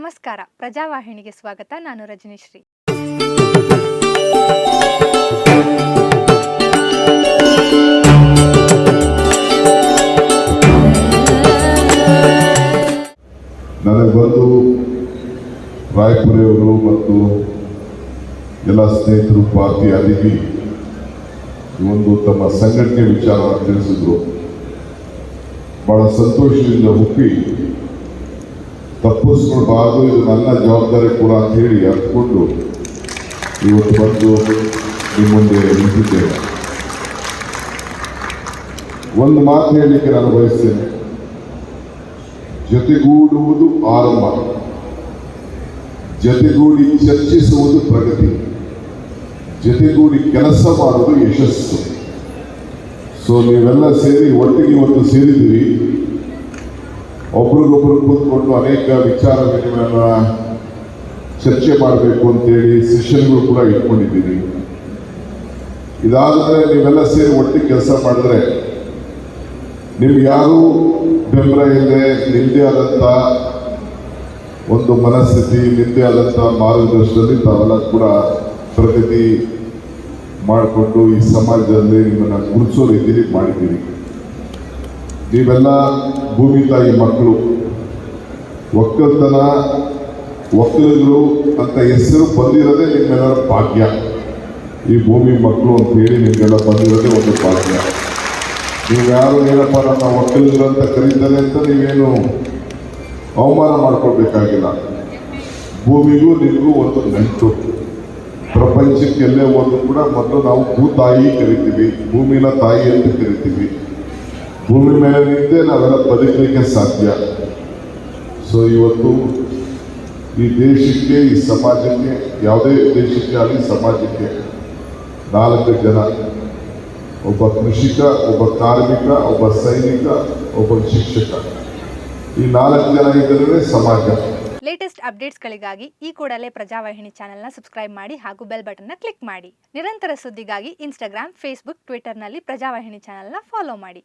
ನಮಸ್ಕಾರ, ಪ್ರಜಾವಾಹಿನಿಗೆ ಸ್ವಾಗತ. ನಾನು ರಜನಿಶ್ರೀ. ನನಗೆ ಬಂದು ರಾಯಪುರಿಯವರು ಮತ್ತು ಎಲ್ಲ ಸ್ನೇಹಿತರು ಪಾರ್ಟಿ ಅದಿವಿ ಒಂದು ತಮ್ಮ ಸಂಘಟನೆ ವಿಚಾರವನ್ನು ತಿಳಿಸಿದ್ರು. ಬಹಳ ಸಂತೋಷದಿಂದ ಒಪ್ಪಿ ತಪ್ಪಿಸ್ಕೊಳ್ಬಾರ್ದು, ಇದು ನನ್ನ ಜವಾಬ್ದಾರಿ ಕೂಡ ಅಂತ ಹೇಳಿ ಅರ್ಥಕೊಂಡು ಇವತ್ತು ಬಂದು ನಿಮ್ಮ ಮುಂದೆ ನಿಂತಿದ್ದೇನೆ. ಒಂದು ಮಾತು ಹೇಳಲಿಕ್ಕೆ ನಾನು ಬಯಸ್ತೇನೆ. ಜೊತೆಗೂಡುವುದು ಆರಂಭ, ಜೊತೆಗೂಡಿ ಚರ್ಚಿಸುವುದು ಪ್ರಗತಿ, ಜೊತೆಗೂಡಿ ಕೆಲಸ ಮಾಡುವುದು ಯಶಸ್ಸು. ಸೊ ನೀವೆಲ್ಲ ಸೇರಿ ಒಟ್ಟಿಗೆ ಇವತ್ತು ಸೇರಿದ್ದೀವಿ. ಒಬ್ರಿಗೊಬ್ರು ಕೂತ್ಕೊಂಡು ಅನೇಕ ವಿಚಾರ ವಿನಿಮಯನ ಚರ್ಚೆ ಮಾಡಬೇಕು ಅಂತೇಳಿ ಸೆಷನ್ಗಳು ಕೂಡ ಇಟ್ಕೊಂಡಿದ್ದೀವಿ. ಇದಾದರೆ ನೀವೆಲ್ಲ ಸೇರಿ ಒಟ್ಟಿಗೆ ಕೆಲಸ ಮಾಡಿದ್ರೆ ನಿಮ್ಗೆ ಯಾರೂ ಬೆಂಬಲ ಇಲ್ಲದೆ ನಿಮ್ಮದೇ ಆದಂಥ ಒಂದು ಮನಸ್ಥಿತಿ, ನಿಮ್ಮದೇ ಆದಂಥ ಮಾರ್ಗದರ್ಶನದಲ್ಲಿ ತಾವೆಲ್ಲ ಕೂಡ ಪ್ರಗತಿ ಮಾಡಿಕೊಂಡು ಈ ಸಮಾಜದಲ್ಲಿ ನಿಮ್ಮನ್ನು ಗುರುತಿಸೋ ರೀತಿಯಲ್ಲಿ ಮಾಡಿದ್ದೀರಿ. ನೀವೆಲ್ಲ ಭೂಮಿ ತಾಯಿ ಮಕ್ಕಳು, ಒಕ್ಕಲ್ತನ ಒಕ್ಕಲಿಗರು ಅಂತ ಹೆಸರು ಬಂದಿರೋದೇ ನಿಮ್ಮೆಲ್ಲರ ಭಾಗ್ಯ. ಈ ಭೂಮಿ ಮಕ್ಕಳು ಅಂತ ಹೇಳಿ ನಿಮಗೆಲ್ಲ ಬಂದಿರೋದೇ ಒಂದು ಭಾಗ್ಯ. ನೀವು ಯಾರು ಏನಪ್ಪ ನಮ್ಮ ಒಕ್ಕಲಿಗರು ಅಂತ ಕರೀತಾರೆ ಅಂತ ನೀವೇನು ಅವಮಾನ ಮಾಡ್ಕೊಳ್ಬೇಕಾಗಿಲ್ಲ. ಭೂಮಿಗೂ ನಿಮಗೂ ಒಂದು ನಂಟು. ಪ್ರಪಂಚಕ್ಕೆಲ್ಲೇ ಒಂದು ಕೂಡ ಮೊದಲು ನಾವು ಭೂತಾಯಿ ಕರಿತೀವಿ, ಭೂಮಿನ ತಾಯಿ ಅಂತ ಕರಿತೀವಿ. ಭೂಮಿ ಮೇಲೆ ನಿಂತೆ ನಾವೆಲ್ಲ ಬದುಕಲಿಕ್ಕೆ ಸಾಧ್ಯ. ಸೊ ಇವತ್ತು ಈ ದೇಶಕ್ಕೆ, ಈ ಸಮಾಜಕ್ಕೆ, ಯಾವುದೇ ದೇಶಕ್ಕೆ ಆಗಲಿ ಸಮಾಜಕ್ಕೆ 4 ಜನ, ಒಬ್ಬ ಕೃಷಿಕ, ಒಬ್ಬ ಕಾರ್ಮಿಕ, ಒಬ್ಬ ಸೈನಿಕ, ಒಬ್ಬ ಶಿಕ್ಷಕ, ಈ 4 ಜನ ಇದ್ದರೆ ಸಮಾಜ. ಲೇಟೆಸ್ಟ್ ಅಪ್ಡೇಟ್ಸ್ಗಳಿಗಾಗಿ ಈ ಕೂಡಲೇ ಪ್ರಜಾವಾಹಿನಿ ಚಾನೆಲ್ನ ಸಬ್ಸ್ಕ್ರೈಬ್ ಮಾಡಿ ಹಾಗೂ ಬೆಲ್ ಬಟನ್ನ ಕ್ಲಿಕ್ ಮಾಡಿ. ನಿರಂತರ ಸುದ್ದಿಗಾಗಿ ಇನ್ಸ್ಟಾಗ್ರಾಮ್, ಫೇಸ್ಬುಕ್, ಟ್ವಿಟರ್ನಲ್ಲಿ ಪ್ರಜಾವಾಹಿನಿ ಚಾನೆಲ್ನ ಫಾಲೋ ಮಾಡಿ.